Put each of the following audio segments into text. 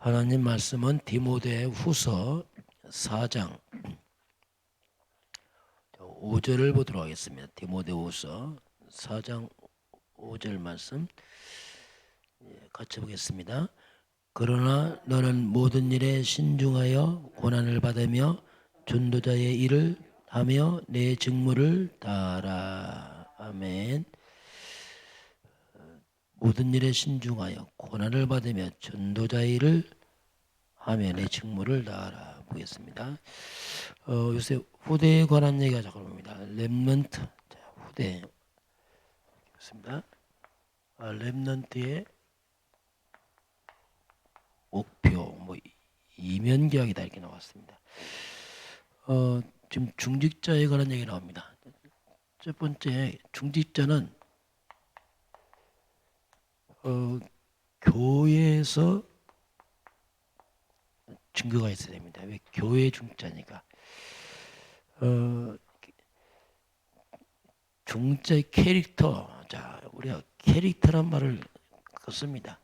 하나님 말씀은 디모데 후서 4장 5절을 보도록 하겠습니다. 디모데 후서 4장 5절 말씀 같이 보겠습니다. 그러나 너는 모든 일에 신중하여 고난을 받으며 전도자의 일을 하며 내 직무를 다하라. 아멘. 모든 일에 신중하여 고난을 받으며 전도자의 일을 하며 내 직무를 다하라. 보겠습니다. 요새 후대에 관한 얘기가 자꾸 나옵니다. 렘넌트, 후대 보겠습니다. 렘넌트의 목표, 이면계약이다 이렇게 나왔습니다. 지금 중직자에 관한 얘기 나옵니다. 첫 번째, 중직자는 교회에서 증거가 있어야 됩니다. 왜? 교회 중직자니까. 중직자의 캐릭터, 자, 우리가 캐릭터란 말을 씁니다.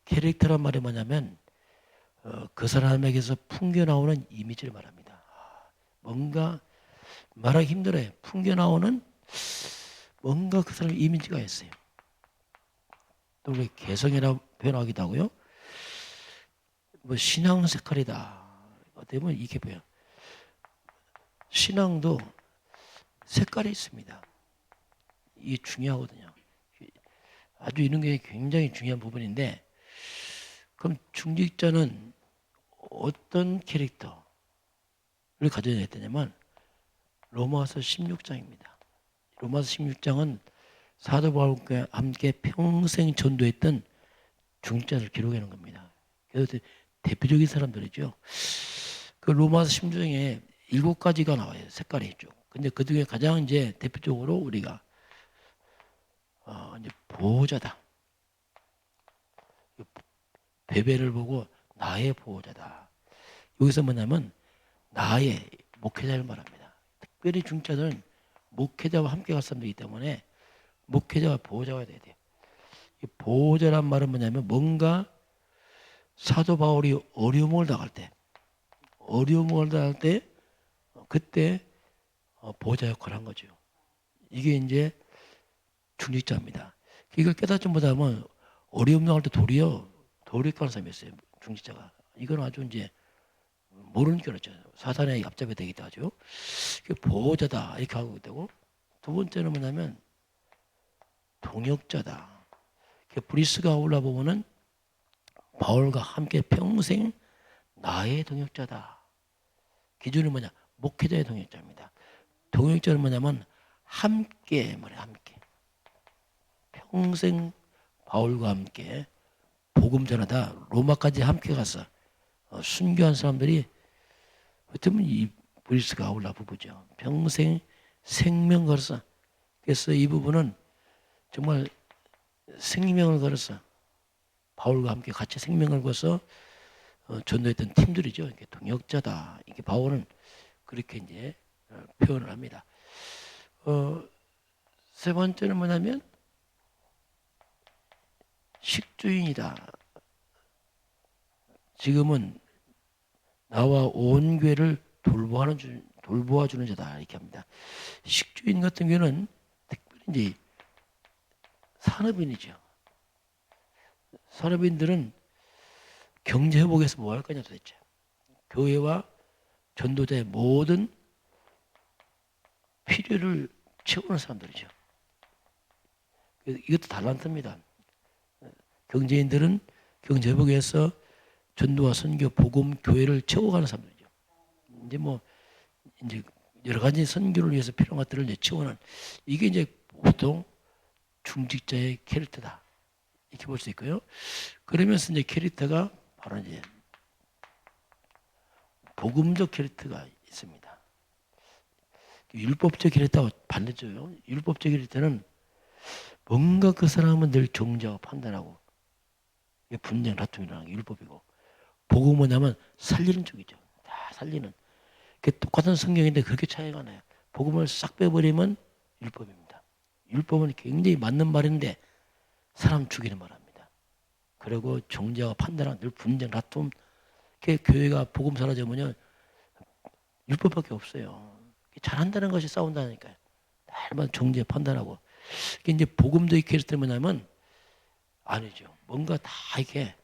캐릭터란 말이 뭐냐면 그 사람에게서 풍겨나오는 이미지를 말합니다. 뭔가 말하기 힘들어요. 풍겨나오는 뭔가 그 사람의 이미지가 있어요. 또 우리 개성이라고 표현하기도 하고요. 신앙 색깔이다. 어떻게 보면 이게 뭐야? 신앙도 색깔이 있습니다. 이게 중요하거든요. 아주 이런 게 굉장히 중요한 부분인데, 그럼 중직자는 어떤 캐릭터를 가져야 되냐면 로마서 16장입니다. 로마서 16장은 사도 바울과 함께 평생 전도했던 중직자를 기록해 놓은 겁니다. 그래서 대표적인 사람들이죠. 그 로마서 16장에 7가지가 나와요. 색깔이 있죠. 근데 그 중에 가장 이제 대표적으로 우리가 이제 보호자다. 베베를 보고 나의 보호자다. 여기서 뭐냐면 나의 목회자를 말합니다. 특별히 중직자들은 목회자와 함께 갈 사람들이기 때문에 목회자와 보호자가 돼야 돼요. 이 보호자란 말은 뭐냐면 뭔가 사도 바울이 어려움을 당할 때 그때 보호자 역할을 한 거죠. 이게 이제 중직자입니다. 이걸 깨닫지 못하면 어려움 당할 때 도리어 가는 사람이 있어요. 중직자가. 이건 아주 이제 모르니까 그렇죠. 사탄의 앞잡이 되기도 하죠. 보호자다 이렇게 하고 되고, 두 번째는 뭐냐면 동역자다. 브리스가 올라보면은 바울과 함께 평생 나의 동역자다. 기준은 뭐냐? 목회자의 동역자입니다. 동역자는 뭐냐면 함께 말해, 함께 평생 바울과 함께 복음 전하다. 로마까지 함께 가서 순교한 사람들이 어쩌면 이 브리스가 아울라 부부죠. 평생 생명 걸어서, 그래서 이 부분은 정말 생명을 걸어서 바울과 함께 같이 생명을 걸어서 전도했던 팀들이죠. 이게 동역자다. 이게 바울은 그렇게 이제 표현을 합니다. 세 번째는 뭐냐면 식주인이다. 지금은 나와 온 교회를 돌보아주는 자다 이렇게 합니다. 식주인 같은 경우는 특별히 이제 산업인이죠. 산업인들은 경제 회복에서 뭐 할 거냐 도대체. 교회와 전도자의 모든 필요를 채우는 사람들이죠. 이것도 달란트입니다. 경제인들은 경제 회복에서 전도와 선교, 복음, 교회를 채워가는 사람들이죠. 이제 여러 가지 선교를 위해서 필요한 것들을 이제 채워가는, 이게 이제 보통 중직자의 캐릭터다 이렇게 볼 수 있고요. 그러면서 이제 캐릭터가 바로 이제 복음적 캐릭터가 있습니다. 율법적 캐릭터와 반대죠. 율법적 캐릭터는 뭔가 그 사람은 늘 정죄하고 판단하고 분쟁, 다툼이 일어나는 게 율법이고, 복음은 뭐냐면 살리는 쪽이죠. 다 살리는. 똑같은 성경인데 그렇게 차이가 나요. 복음을 싹 빼버리면 율법입니다. 율법은 굉장히 맞는 말인데 사람 죽이는 말합니다. 그리고 정죄와 판단하는 늘 분쟁, 다툼. 그 교회가 복음 사라지면요 율법밖에 없어요. 잘한다는 것이 싸운다니까요. 날마다 정죄 판단하고. 이제 복음도 이렇게 했을 때 뭐냐면 아니죠. 뭔가 다 이렇게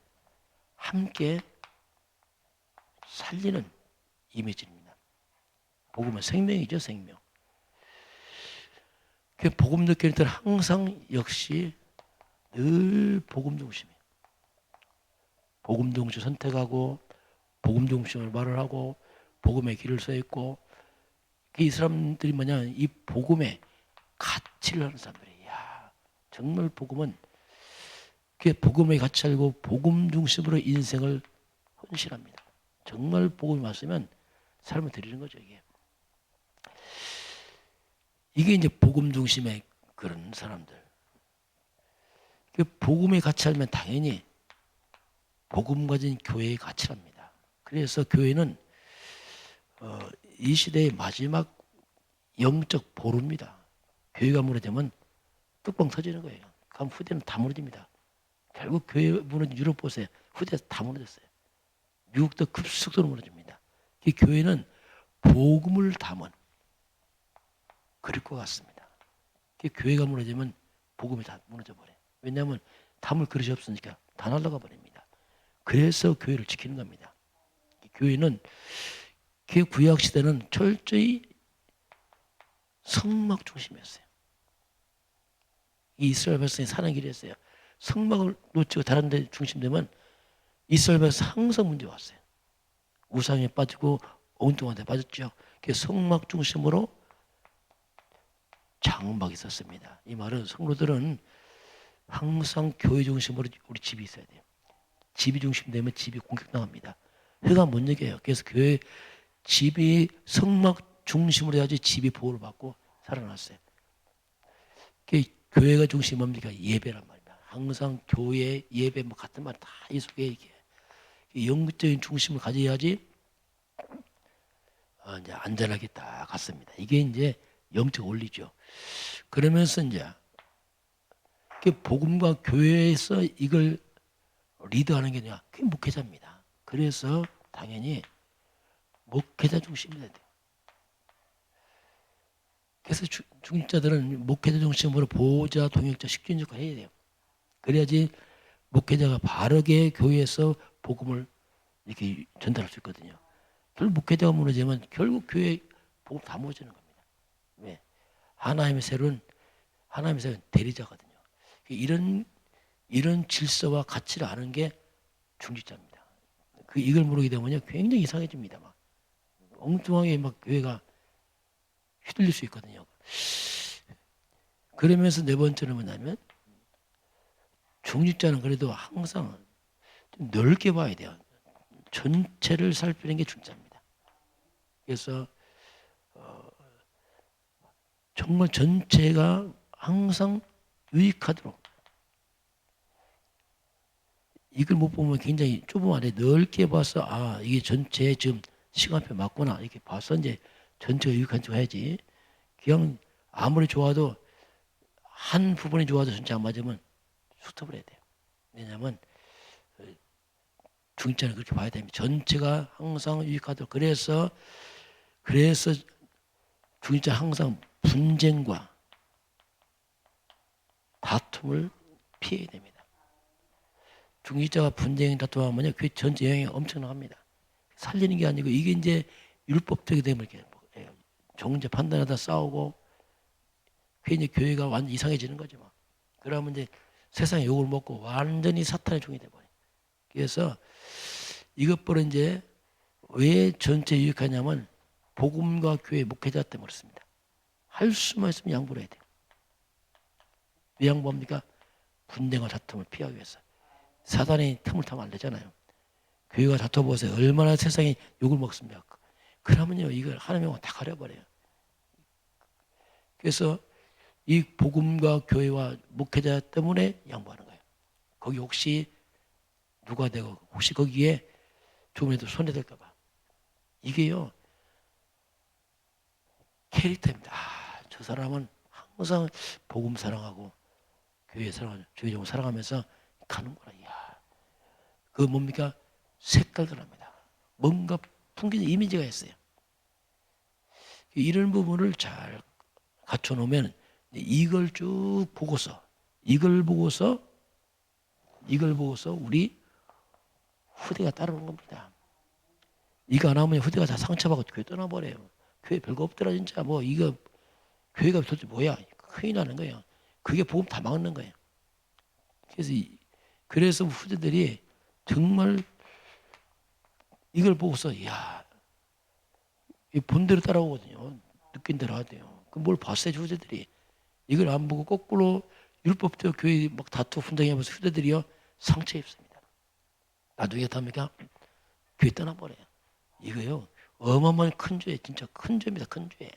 함께 살리는 이미지입니다. 복음은 생명이죠, 생명. 그 복음 느낄 때는 항상 역시 늘 복음 중심이에요. 복음 중심 선택하고 복음 중심으로 말을 하고 복음의 길을 서 있고 이 사람들이 뭐냐 이 복음의 가치를 하는 사람들이에요. 야, 정말 복음은 그 복음의 가치 알고 복음 중심으로 인생을 헌신합니다. 정말 복음이 왔으면 삶을 드리는 거죠. 이게 이제 복음 중심의 그런 사람들. 그 복음의 가치 알면 당연히 복음 가진 교회의 가치랍니다. 그래서 교회는 이 시대의 마지막 영적 보루입니다. 교회가 무너지면 뚜껑 터지는 거예요. 그럼 후대는 다 무너집니다. 결국 교회 무너진 유럽 보세요. 후대에서 다 무너졌어요. 미국도 급속도로 무너집니다. 이 교회는 복음을 담은 그릇과 같습니다. 교회가 무너지면 복음이 다 무너져 버려요. 왜냐하면 담을 그릇이 없으니까 다 날아가 버립니다. 그래서 교회를 지키는 겁니다. 교회는 그 구약 시대는 철저히 성막 중심이었어요. 이스라엘 백성이 사는 길이었어요. 성막을 놓치고 다른 데 중심되면 이스라엘 백성 항상 문제 왔어요. 우상에 빠지고 엉뚱한 데 빠졌죠. 그 성막 중심으로 장막이 있었습니다. 이 말은 성도들은 항상 교회 중심으로 우리 집이 있어야 돼요. 집이 중심되면 집이 공격당합니다. 회가 못 이겨요. 그래서 교회 집이 성막 중심으로 해야지 집이 보호를 받고 살아났어요. 교회가 중심이 뭡니까? 예배란 말입니다. 항상 교회, 예배 뭐 같은 말 다 이 속에 이게 영적인 중심을 가져야지 이제 안전하게 딱 갔습니다. 이게 이제 영적 원리죠. 그러면서 이제 복음과 교회에서 이걸 리드하는 게 뭐냐? 그게 목회자입니다. 그래서 당연히 목회자 중심이 돼야 돼요. 그래서 중직자들은 목회자 중심으로 보호자, 동역자, 식주인 역할을 해야 돼요. 그래야지 목회자가 바르게 교회에서 복음을 이렇게 전달할 수 있거든요. 결국 목회자가 무너지면 결국 교회 복음 다 무너지는 겁니다. 왜? 하나님의 세는 대리자거든요. 이런 질서와 가치를 아는 게 중직자입니다. 이걸 모르게 되면요 굉장히 이상해집니다. 막 엉뚱하게 막 교회가 휘둘릴 수 있거든요. 그러면서 네 번째는 뭐냐면 중직자는 그래도 항상 좀 넓게 봐야 돼요. 전체를 살피는 게 중직자입니다. 그래서 정말 전체가 항상 유익하도록 이걸 못 보면 굉장히 좁은 안에 넓게 봐서 이게 전체 지금 시간표 맞구나 이렇게 봐서 이제 전체가 유익한 척 해야지. 그냥 아무리 좋아도 한 부분이 좋아도 전체 안 맞으면 스톱을 해야 돼요. 왜냐하면 중직자는 그렇게 봐야 됩니다. 전체가 항상 유익하도록. 그래서 중직자 항상 분쟁과 다툼을 피해야 됩니다. 중직자가 분쟁 다툼하면요 그 전체 영향이 엄청납니다. 살리는 게 아니고 이게 이제 율법적이 되면 이렇게 정죄 판단하다 싸우고 괜히 교회가 완전 이상해지는 거죠. 막. 그러면 이제 세상에 욕을 먹고 완전히 사탄의 종이 돼버려요. 그래서 이것보다 이제 왜 전체 유익하냐면 복음과 교회 목회자 때문에 그렇습니다. 할 수만 있으면 양보를 해야 돼요. 왜 양보합니까? 분쟁과 다툼을 피하기 위해서. 사단이 틈을 타면 안 되잖아요. 교회가 다퉈보세요. 얼마나 세상에 욕을 먹습니까? 그러면요 이걸 하나님의 다 가려버려요. 그래서 이 복음과 교회와 목회자 때문에 양보하는 거예요. 거기 혹시 누가 되고 혹시 거기에 조금이라도 손해될까 봐. 이게요 캐릭터입니다. 저 사람은 항상 복음 사랑하고 교회 사랑하고 주의 종 사랑하면서 가는구나. 이야, 그 뭡니까? 색깔들합니다. 뭔가 풍기는 이미지가 있어요. 이런 부분을 잘 갖춰놓으면 이걸 쭉 보고서 이걸 보고서 우리 후대가 따르는 겁니다. 이거 안 하면 후대가 다 상처받고 교회 떠나버려요. 교회 별거 없더라 진짜. 뭐 이거 교회가 도대체 뭐야? 큰일 나는 거예요. 그게 복음 다 막는 거예요. 그래서 후대들이 정말 이걸 보고서 야, 이 본대로 따라오거든요. 느낀 대로 하대요. 그 뭘 봤어요, 후대들이. 이걸 안 보고 거꾸로 율법대로 교회 막 다투 분쟁하면서 후대들이요 상처 입습니다. 나중에 답니까? 교회 떠나버려요. 이거요 어마어마한 큰 죄, 진짜 큰 죄입니다. 큰 죄.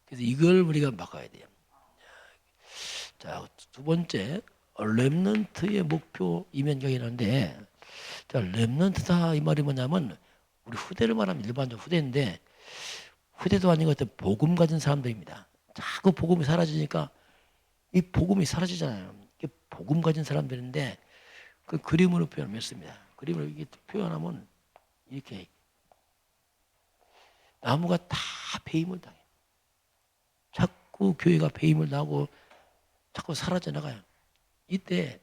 그래서 이걸 우리가 막아야 돼요. 자, 두 번째 렘넌트의 목표 이면경이라는데, 자, 렘넌트다 이 말이 뭐냐면 우리 후대를 말하면 일반적 후대인데 후대도 아닌 것 같아 복음 가진 사람들입니다. 자꾸 복음이 사라지니까 이 복음이 사라지잖아요. 이게 복음 가진 사람들인데 그 그림으로 표현을 했습니다. 그림을 이렇게 표현하면 이렇게 나무가 다 배임을 당해요. 자꾸 교회가 배임을 당하고 자꾸 사라져 나가요. 이때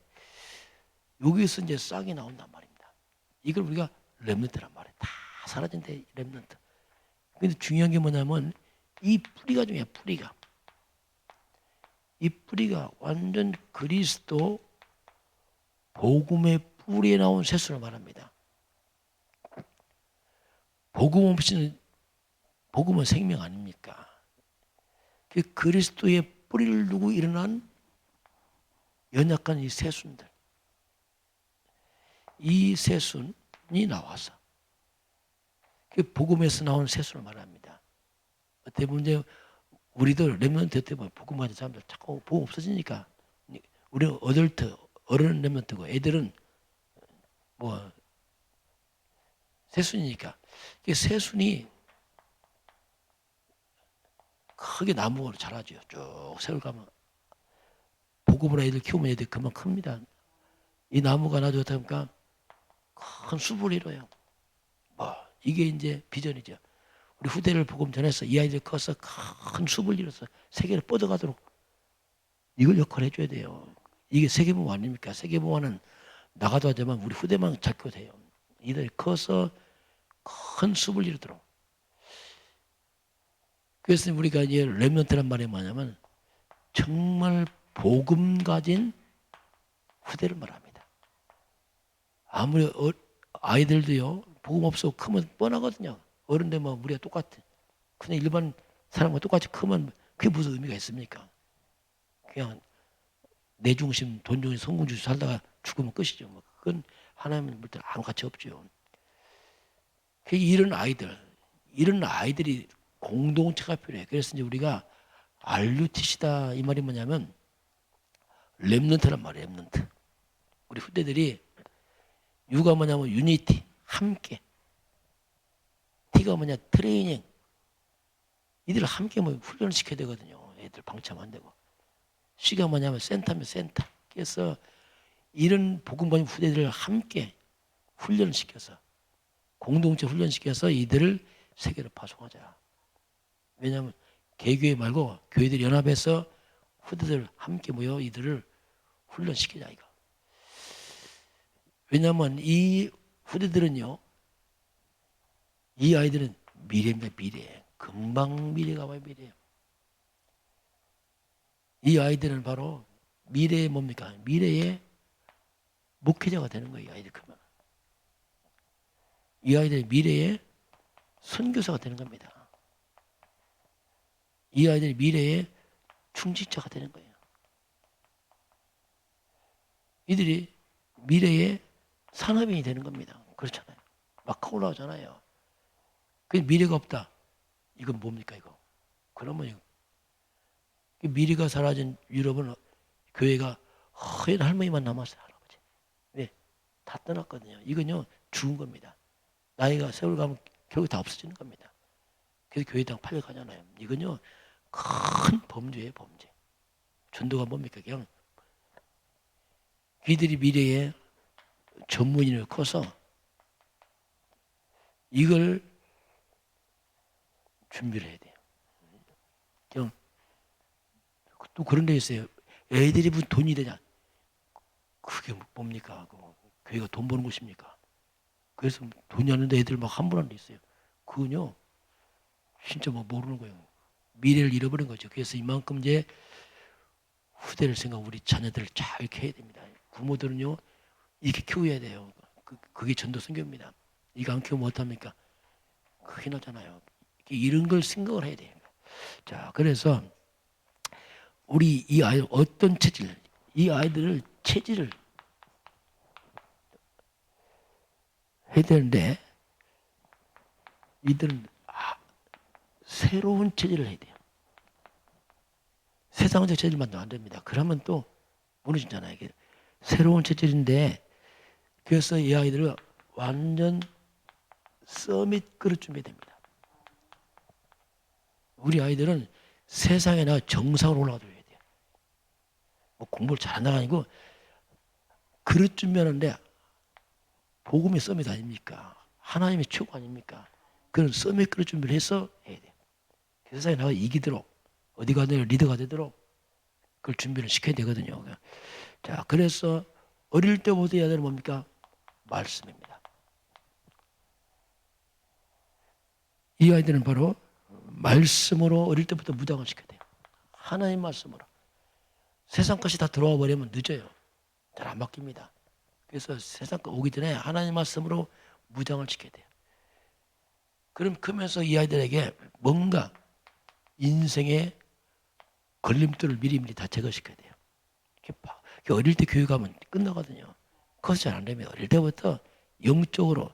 여기서 이제 싹이 나온단 말입니다. 이걸 우리가 렘넌트란 말이에요. 다 사라진대 렘넌트. 근데 중요한 게 뭐냐면 이 뿌리가 중요해요. 뿌리가. 이 뿌리가 완전 그리스도 복음의 뿌리에 나온 새순을 말합니다. 복음 없이는 복음은 생명 아닙니까? 그 그리스도의 뿌리를 두고 일어난 연약한 이 새순들. 이 새순이 나와서 그 복음에서 나온 새순을 말합니다. 대부분 이제 우리도 렘넌트 때 복음 가진 사람들 자꾸 복음 없어지니까 우리는 어른은 렘넌트고 애들은 뭐 새순이니까 새순이 크게 나무로 자라죠. 쭉 세월 가면 복음으로 애들 키우면 애들 그만 큽니다. 이 나무가 나중에 어떻게 합니까? 큰 숲을 이뤄요. 뭐 이게 이제 비전이죠. 우리 후대를 복음 전해서 이 아이들 커서 큰 숲을 이뤄서 세계를 뻗어가도록 이걸 역할을 해줘야 돼요. 이게 세계보험 아닙니까? 세계보험은 나가도 하지만 우리 후대만 잡고 돼요. 이들이 커서 큰 숲을 이루도록. 그래서 우리가 이제 렘넌트란 말이 뭐냐면 정말 복음 가진 후대를 말합니다. 아무리 아이들도요 복음 없어 크면 뻔하거든요. 어른들 뭐 우리가 똑같아. 그냥 일반 사람과 똑같이 크면 그게 무슨 의미가 있습니까? 그냥 내 중심, 돈 중심, 성공 중심 살다가 죽으면 끝이죠. 뭐 그건 하나님은 볼 때는 아무 가치 없죠. 이런 아이들이 공동체가 필요해. 그래서 이제 우리가 RUTC다 이 말이 뭐냐면 렘넌트란 말이에요. 렘넌트. 우리 후대들이 U가 뭐냐면 유니티, 함께. T가 뭐냐 트레이닝. 이들을 함께 뭐 훈련을 시켜야 되거든요. 애들 방치하면 안 되고. C가 뭐냐면 센터면 센터. 그래서 이런 복음 받은 후대들을 함께 훈련을 시켜서 공동체 훈련시켜서 이들을 세계로 파송하자. 왜냐하면 개교회 말고 교회들이 연합해서 후대들 함께 모여 이들을 훈련시키자 이거. 왜냐하면 이 후대들은요, 이 아이들은 미래입니다. 미래. 금방 미래가 와요. 미래예요. 이 아이들은 바로 미래의 뭡니까? 미래의 목회자가 되는 거예요. 이 아이들 그러면. 이 아이들이 미래의 선교사가 되는 겁니다. 이 아이들이 미래의 중직자가 되는 거예요. 이들이 미래의 산업인이 되는 겁니다. 그렇잖아요. 막 올라오잖아요. 그 미래가 없다. 이건 뭡니까 이거? 그러면 미래가 사라진 유럽은 교회가 허연 할머니만 남았어요. 할아버지. 왜? 다 떠났거든요. 이건요 죽은 겁니다. 나이가 세월 가면 결국 다 없어지는 겁니다. 그래서 교회당 팔려가잖아요. 이건요 큰 범죄예요. 범죄. 전도가 뭡니까? 그냥 귀들이 미래에 전문인을 커서 이걸 준비를 해야 돼요. 그냥 또 그런 데 있어요. 애들이 무슨 돈이 되냐? 그게 뭡니까? 교회가 돈 버는 곳입니까? 그래서 돈이 없는데 애들 막 환불하는 데 있어요. 그건요, 진짜 뭐 모르는 거예요. 미래를 잃어버린 거죠. 그래서 이만큼 이제 후대를 생각, 우리 자녀들을 잘 이렇게 해야 됩니다. 부모들은요, 이렇게 키워야 돼요. 그게 전도 선교입니다. 이거 안 키우면 어떡합니까? 큰일 나잖아요. 이런 걸 생각을 해야 돼요. 자, 그래서 우리 이 아이 어떤 체질, 이 아이들을 체질을 해야 되는데 이들은 새로운 체질을 해야 돼요. 세상적 체질만 안 됩니다. 그러면 또 무너지잖아요. 이게 새로운 체질인데 그래서 이 아이들을 완전 서밋 끌어 준비해야 됩니다. 우리 아이들은 세상에 나가 정상으로 올라가줘야 돼요. 뭐 공부를 잘한다가 아니고 그릇 준비하는데 복음의 서밋 아닙니까? 하나님의 최고 아닙니까? 그런 서밋 그릇 준비를 해서 해야 돼요. 세상에 나가 이기도록 어디 가든 리더가 되도록 그걸 준비를 시켜야 되거든요. 자, 그래서 어릴 때부터 해야 되는 뭡니까? 말씀입니다. 이 아이들은 바로 말씀으로 어릴 때부터 무장을 시켜야 돼요. 하나님 말씀으로. 세상 것이 다 들어와 버리면 늦어요. 잘 안 바뀝니다. 그래서 세상 것 오기 전에 하나님 말씀으로 무장을 시켜야 돼요. 그럼 크면서 이 아이들에게 뭔가 인생의 걸림돌을 미리미리 다 제거시켜야 돼요. 어릴 때 교육 가면 끝나거든요. 그것이 잘 안 되면 어릴 때부터 영적으로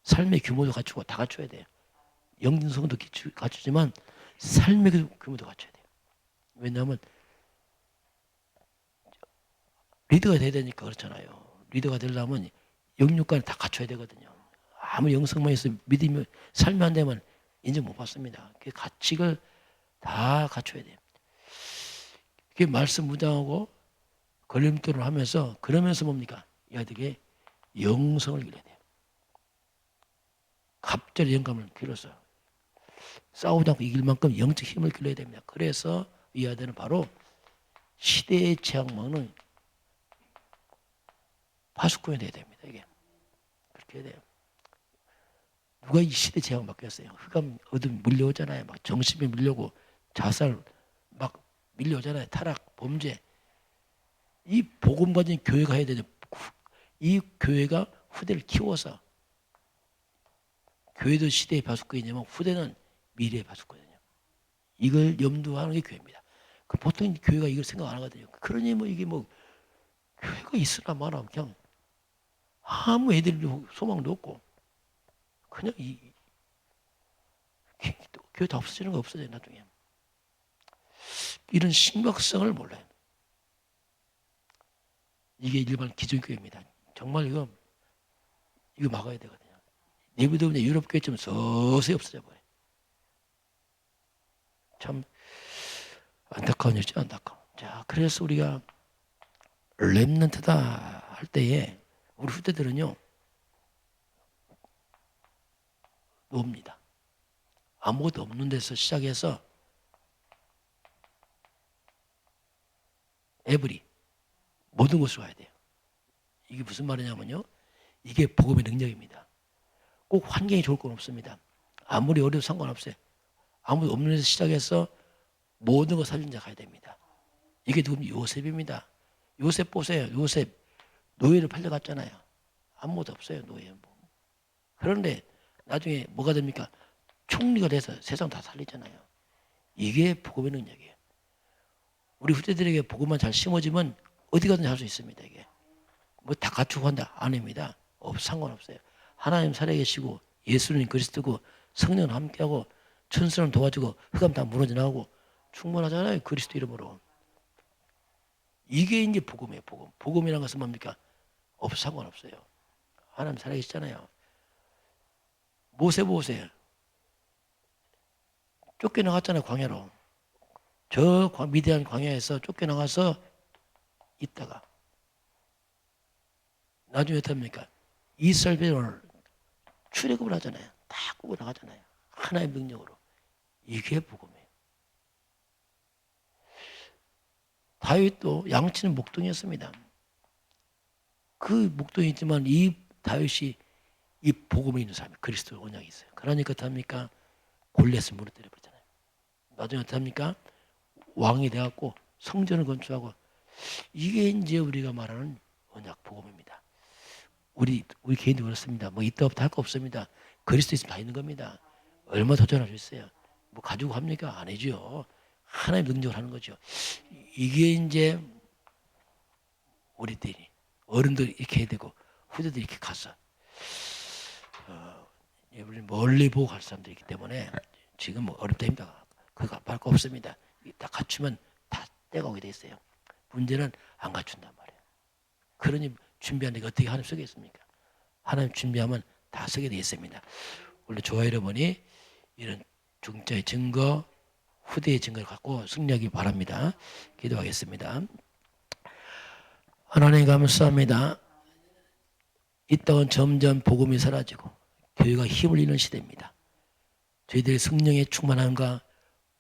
삶의 규모도 갖추고 다 갖춰야 돼요. 영성도 갖추지만 삶의 규모도 갖춰야 돼요. 왜냐하면 리더가 돼야 되니까 그렇잖아요. 리더가 되려면 영육간을 다 갖춰야 되거든요. 아무 영성만 있어 믿으면 삶이 안 되면 인정 못 받습니다. 그 가치를 다 갖춰야 돼요. 그게 말씀 무장하고 걸림돌을 하면서 그러면서 뭡니까? 이 아이들에게 영성을 길러야 돼요. 갑자기 영감을 길러서 싸우지 않고 이길 만큼 영적 힘을 길러야 됩니다. 그래서 이 아이들은 바로 시대의 재앙망은 파수꾼이 돼야 됩니다. 이게 그렇게 해야 돼요. 누가 이 시대 재앙 맡겼어요? 흑암 어둠 밀려오잖아요. 막 정신이 밀려오고 자살 막 밀려오잖아요. 타락, 범죄. 이 복음 가진 교회가 해야 되죠. 이 교회가 후대를 키워서 교회도 시대의 파수꾼이지만 후대는 미래의 파수꾼이거든요. 이걸 염두하는 게 교회입니다. 보통 교회가 이걸 생각 안 하거든요. 그러니 뭐 이게 뭐 교회가 있으나 마나 그냥 아무 애들이 소망도 없고 그냥 교회 다 없어지는 거 없어져요 나중에. 이런 심각성을 몰라요. 이게 일반 기존교회입니다. 정말 이거 막아야 되거든요. 내비도 유럽 교회처럼 서서히 없어져 버려요. 참 안타까운 일이죠, 안타까워. 자, 그래서 우리가 렘넌트다 할 때에 우리 후대들은요 놉니다. 아무것도 없는 데서 시작해서 에브리 모든 곳으로 가야 돼요. 이게 무슨 말이냐면요. 이게 복음의 능력입니다. 꼭 환경이 좋을 건 없습니다. 아무리 어려도 상관없어요. 아무도 없는 데서 시작해서 모든 거 살린 자 가야 됩니다. 이게 누굽니까? 요셉입니다. 요셉 보세요. 요셉 노예를 팔려갔잖아요. 아무것도 없어요. 노예. 그런데 나중에 뭐가 됩니까? 총리가 돼서 세상 다 살리잖아요. 이게 복음의 능력이에요. 우리 후대들에게 복음만 잘 심어지면 어디 가든지 할 수 있습니다. 이게 뭐 다 갖추고 한다 아닙니다. 상관없어요. 하나님 살아계시고 예수님 그리스도고 성령은 함께하고 천사는 도와주고 흑암 다 무너져 나가고 충분하잖아요. 그리스도 이름으로. 이게 이제 복음이에요. 복음이라는 것은 뭡니까? 상관없어요. 하나님 살아계시잖아요. 모세 보세요. 쫓겨나갔잖아요. 광야로. 저 미디안 광야에서 쫓겨나가서 있다가 나중에 어떻습니까? 이스라엘 백성을 출애굽을 하잖아요. 다 꾸고 나가잖아요. 하나의 명령으로. 이게 복음이에요. 다윗도 양치는 목동이었습니다. 그 목동이지만 이 다윗이 이 복음이 있는 사람이 그리스도 언약이 있어요. 그러니까 어떡합니까? 골리앗을 무너뜨려 버리잖아요. 나중에 어떡합니까? 왕이 돼갖고 성전을 건축하고 이게 이제 우리가 말하는 언약 복음입니다. 우리 개인도 그렇습니다. 뭐 있다 없다 할 거 없습니다. 그리스도 있으면 다 있는 겁니다. 얼마 도전할 수 있어요? 뭐 가지고 합니까? 아니죠. 하나님 능력을 하는 거죠. 이게 이제 우리들이 어른들 이렇게 해야 되고 후대들이 이렇게 가서 우리 멀리 보고 갈 사람들이 있기 때문에 지금 뭐 어렵다 힘들다 그거 할 거 없습니다. 다 갖추면 다 때가 오게 돼 있어요. 문제는 안 갖춘단 말이에요. 그러니 준비하는 게 어떻게 하나님 쓰겠습니까? 하나님 준비하면 다 쓰게 돼 있습니다. 원래 조화 여러분이 이런 중자의 증거, 후대의 증거를 갖고 승리하기 바랍니다. 기도하겠습니다. 하나님 감사합니다. 이 땅은 점점 복음이 사라지고 교회가 힘을 잃는 시대입니다. 저희들의 성령의 충만함과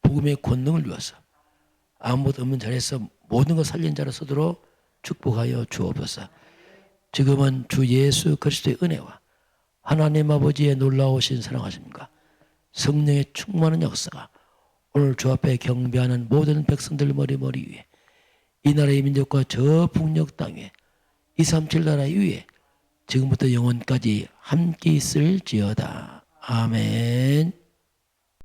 복음의 권능을 위해서 아무것도 없는 자리에서 모든 것 살린 자로 서도록 축복하여 주옵소서. 지금은 주 예수 그리스도의 은혜와 하나님 아버지의 놀라우신 사랑하심과 성령의 충만한 역사가 오늘 주 앞에 경배하는 모든 백성들 머리 위에 이 나라의 민족과 저 북녘 땅에 237 나라 위에 지금부터 영원까지 함께 있을지어다. 아멘.